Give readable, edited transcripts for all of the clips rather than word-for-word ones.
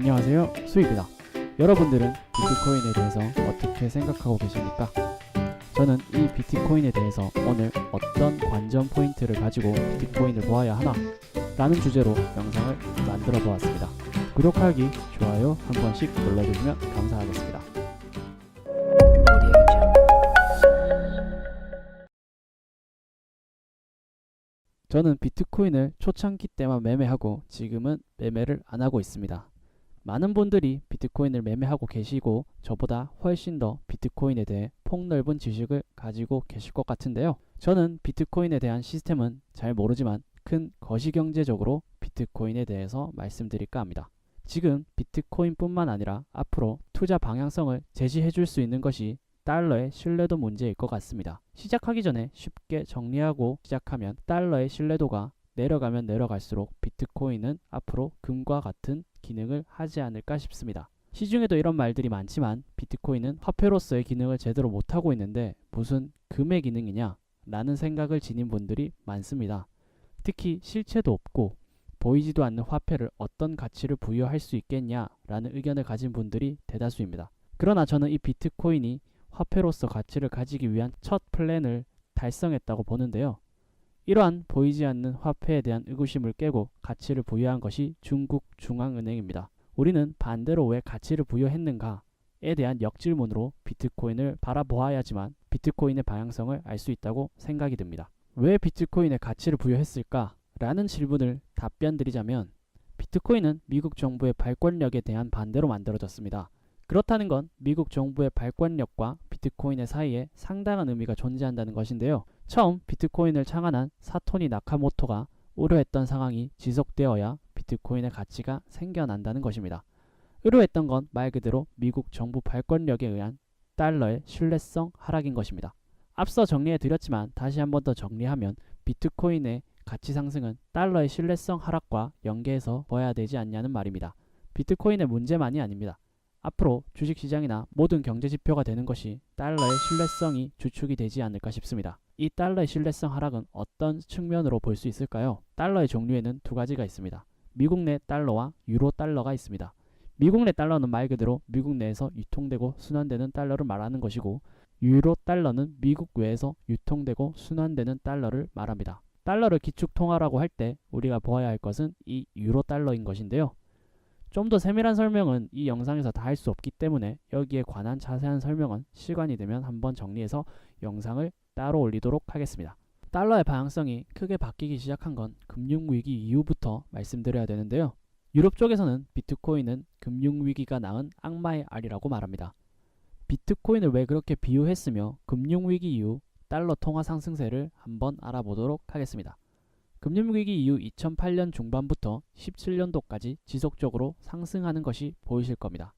안녕하세요, 수익이다. 여러분들은 비트코인에 대해서 어떻게 생각하고 계십니까? 저는 이 비트코인에 대해서 오늘 어떤 관전 포인트를 가지고 비트코인을 보아야 하나? 라는 주제로 영상을 만들어 보았습니다. 구독하기, 좋아요 한 번씩 눌러주시면 감사하겠습니다. 저는 비트코인을 초창기 때만 매매하고 지금은 매매를 안 하고 있습니다. 많은 분들이 비트코인을 매매하고 계시고 저보다 훨씬 더 비트코인에 대해 폭넓은 지식을 가지고 계실 것 같은데요. 저는 비트코인에 대한 시스템은 잘 모르지만 큰 거시경제적으로 비트코인에 대해서 말씀드릴까 합니다. 지금 비트코인뿐만 아니라 앞으로 투자 방향성을 제시해 줄 수 있는 것이 달러의 신뢰도 문제일 것 같습니다. 시작하기 전에 쉽게 정리하고 시작하면 달러의 신뢰도가 내려가면 내려갈수록 비트코인은 앞으로 금과 같은 기능을 하지 않을까 싶습니다. 시중에도 이런 말들이 많지만 비트코인은 화폐로서의 기능을 제대로 못하고 있는데 무슨 금의 기능이냐? 라는 생각을 지닌 분들이 많습니다. 특히 실체도 없고 보이지도 않는 화폐를 어떤 가치를 부여할 수 있겠냐? 라는 의견을 가진 분들이 대다수입니다. 그러나 저는 이 비트코인이 화폐로서 가치를 가지기 위한 첫 플랜을 달성했다고 보는데요. 이러한 보이지 않는 화폐에 대한 의구심을 깨고 가치를 부여한 것이 중국 중앙은행입니다. 우리는 반대로 왜 가치를 부여했는가에 대한 역질문으로 비트코인을 바라보아야지만 비트코인의 방향성을 알 수 있다고 생각이 듭니다. 왜 비트코인에 가치를 부여했을까? 라는 질문을 답변 드리자면 비트코인은 미국 정부의 발권력에 대한 반대로 만들어졌습니다. 그렇다는 건 미국 정부의 발권력과 비트코인의 사이에 상당한 의미가 존재한다는 것인데요. 처음 비트코인을 창안한 사토시 나카모토가 우려했던 상황이 지속되어야 비트코인의 가치가 생겨난다는 것입니다. 우려했던 건 말 그대로 미국 정부 발권력에 의한 달러의 신뢰성 하락인 것입니다. 앞서 정리해 드렸지만 다시 한 번 더 정리하면 비트코인의 가치 상승은 달러의 신뢰성 하락과 연계해서 봐야 되지 않냐는 말입니다. 비트코인의 문제만이 아닙니다. 앞으로 주식시장이나 모든 경제지표가 되는 것이 달러의 신뢰성이 주축이 되지 않을까 싶습니다. 이 달러의 신뢰성 하락은 어떤 측면으로 볼 수 있을까요? 달러의 종류에는 두 가지가 있습니다. 미국 내 달러와 유로 달러가 있습니다. 미국 내 달러는 말 그대로 미국 내에서 유통되고 순환되는 달러를 말하는 것이고 유로 달러는 미국 외에서 유통되고 순환되는 달러를 말합니다. 달러를 기축통화라고 할 때 우리가 보아야 할 것은 이 유로 달러인 것인데요. 좀 더 세밀한 설명은 이 영상에서 다 할 수 없기 때문에 여기에 관한 자세한 설명은 시간이 되면 한번 정리해서 영상을 따로 올리도록 하겠습니다. 달러의 방향성이 크게 바뀌기 시작한 건 금융위기 이후부터 말씀드려야 되는데요. 유럽 쪽에서는 비트코인은 금융위기가 낳은 악마의 알이라고 말합니다. 비트코인을 왜 그렇게 비유했으며 금융위기 이후 달러 통화 상승세를 한번 알아보도록 하겠습니다. 금융위기 이후 2008년 중반부터 17년도까지 지속적으로 상승하는 것이 보이실 겁니다.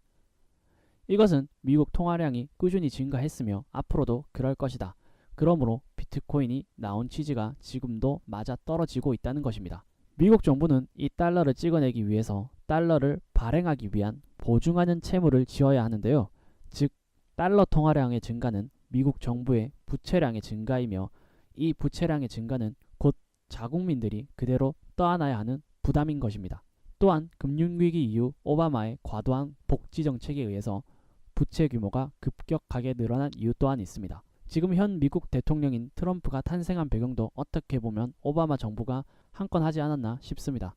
이것은 미국 통화량이 꾸준히 증가했으며 앞으로도 그럴 것이다. 그러므로 비트코인이 나온 취지가 지금도 맞아 떨어지고 있다는 것입니다. 미국 정부는 이 달러를 찍어내기 위해서 달러를 발행하기 위한 보증하는 채무를 지어야 하는데요. 즉 달러 통화량의 증가는 미국 정부의 부채량의 증가이며 이 부채량의 증가는 곧 자국민들이 그대로 떠안아야 하는 부담인 것입니다. 또한 금융위기 이후 오바마의 과도한 복지 정책에 의해서 부채 규모가 급격하게 늘어난 이유 또한 있습니다. 지금 현 미국 대통령인 트럼프가 탄생한 배경도 어떻게 보면 오바마 정부가 한 건 하지 않았나 싶습니다.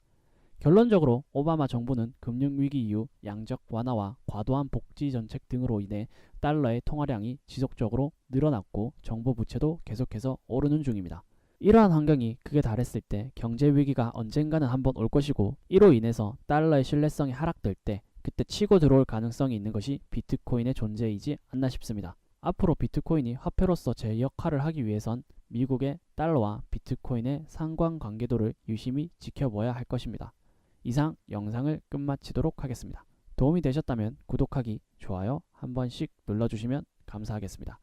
결론적으로 오바마 정부는 금융위기 이후 양적 완화와 과도한 복지 정책 등으로 인해 달러의 통화량이 지속적으로 늘어났고 정부 부채도 계속해서 오르는 중입니다. 이러한 환경이 극에 달했을 때 경제위기가 언젠가는 한번 올 것이고 이로 인해서 달러의 신뢰성이 하락될 때 그때 치고 들어올 가능성이 있는 것이 비트코인의 존재이지 않나 싶습니다. 앞으로 비트코인이 화폐로서 제 역할을 하기 위해선 미국의 달러와 비트코인의 상관관계도를 유심히 지켜봐야 할 것입니다. 이상 영상을 끝마치도록 하겠습니다. 도움이 되셨다면 구독하기, 좋아요 한 번씩 눌러주시면 감사하겠습니다.